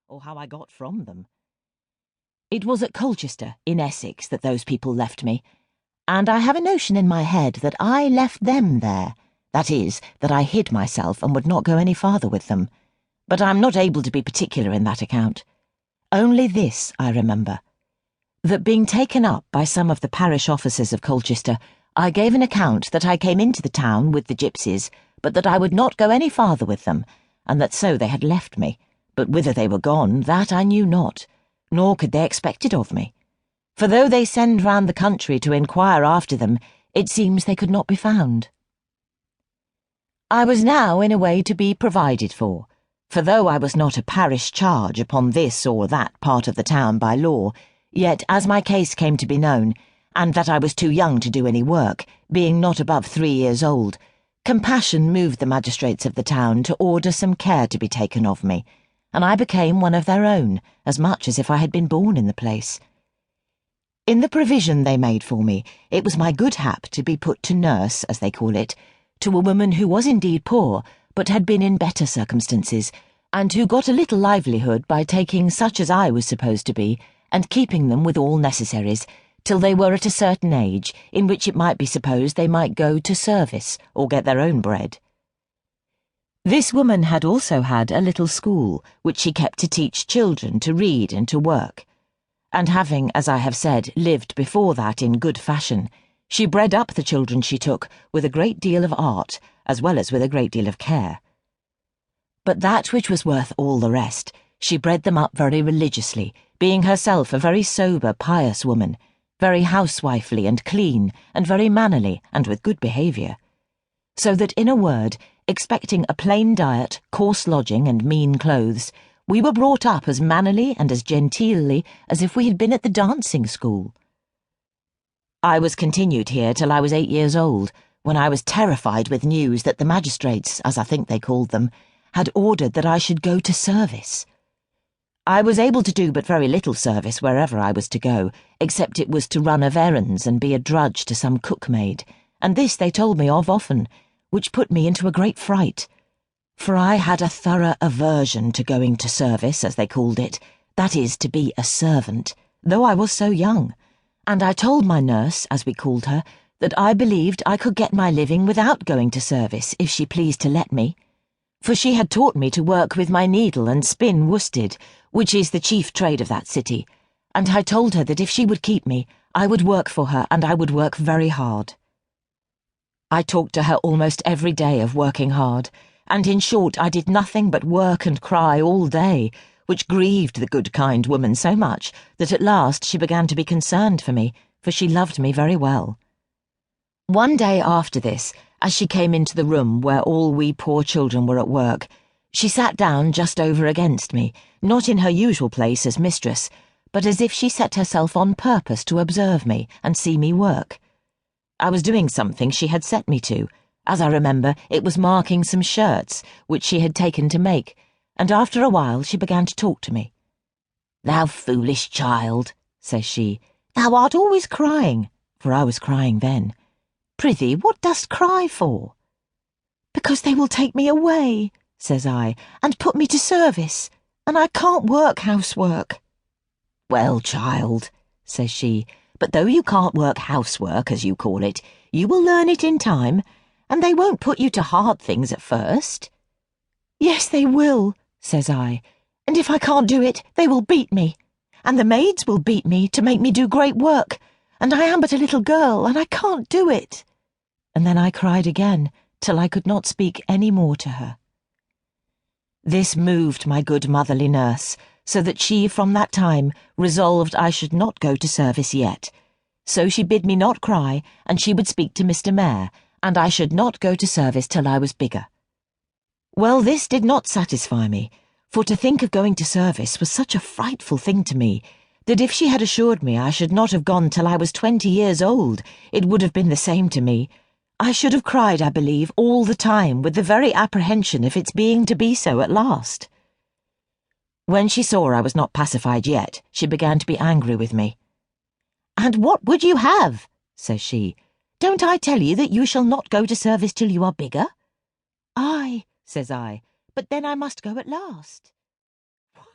or how I got from them. It was at Colchester, in Essex, that those people left me, and I have a notion in my head that I left them there. That is, that I hid myself and would not go any farther with them. But I'm not able to be particular in that account. Only this I remember, that being taken up by some of the parish officers of Colchester, I gave an account that I came into the town with the gipsies, but that I would not go any farther with them, and that so they had left me, but whither they were gone, that I knew not, nor could they expect it of me. For though they send round the country to inquire after them, it seems they could not be found. I was now in a way to be provided for though I was not a parish charge upon this or that part of the town by law, yet as my case came to be known, and that I was too young to do any work, being not above 3 years old, compassion moved the magistrates of the town to order some care to be taken of me, and I became one of their own, as much as if I had been born in the place. In the provision they made for me, it was my good hap to be put to nurse, as they call it, to a woman who was indeed poor, but had been in better circumstances, and who got a little livelihood by taking such as I was supposed to be, and keeping them with all necessaries, till they were at a certain age, in which it might be supposed they might go to service, or get their own bread. This woman had also had a little school, which she kept to teach children to read and to work, and having, as I have said, lived before that in good fashion, she bred up the children she took with a great deal of art, as well as with a great deal of care. But that which was worth all the rest, she bred them up very religiously, being herself a very sober, pious woman, very housewifely and clean, and very mannerly, and with good behaviour. So that, in a word, expecting a plain diet, coarse lodging, and mean clothes, we were brought up as mannerly and as genteelly as if we had been at the dancing school. I was continued here till I was 8 years old, when I was terrified with news that the magistrates, as I think they called them, had ordered that I should go to service. I was able to do but very little service wherever I was to go, except it was to run of errands and be a drudge to some cookmaid, and this they told me of often, which put me into a great fright. For I had a thorough aversion to going to service, as they called it, that is, to be a servant, though I was so young, and I told my nurse, as we called her, that I believed I could get my living without going to service, if she pleased to let me, for she had taught me to work with my needle and spin worsted, which is the chief trade of that city, and I told her that if she would keep me, I would work for her, and I would work very hard. I talked to her almost every day of working hard, and in short I did nothing but work and cry all day, which grieved the good kind woman so much that at last she began to be concerned for me, for she loved me very well. One day after this, as she came into the room where all we poor children were at work, she sat down just over against me, not in her usual place as mistress, but as if she set herself on purpose to observe me and see me work. I was doing something she had set me to. As I remember, it was marking some shirts, which she had taken to make, and after a while she began to talk to me. "Thou foolish child," says she, "thou art always crying," for I was crying then. "Prithee, what dost cry for?" "Because they will take me away," says I, "and put me to service, and I can't work housework." "Well, child," says she, "but though you can't work housework, as you call it, you will learn it in time, and they won't put you to hard things at first." "Yes, they will," says I, "and if I can't do it, they will beat me, and the maids will beat me to make me do great work, and I am but a little girl, and I can't do it." And then I cried again, till I could not speak any more to her. This moved my good motherly nurse, so that she from that time resolved I should not go to service yet. So she bid me not cry, and she would speak to Mr. Mayor, and I should not go to service till I was bigger. Well, this did not satisfy me, for to think of going to service was such a frightful thing to me, that if she had assured me I should not have gone till I was 20 years old, it would have been the same to me. I should have cried, I believe, all the time with the very apprehension of its being to be so at last. When she saw I was not pacified yet, she began to be angry with me. "And what would you have?" says she. "Don't I tell you that you shall not go to service till you are bigger?" "Aye," says I, "but then I must go at last."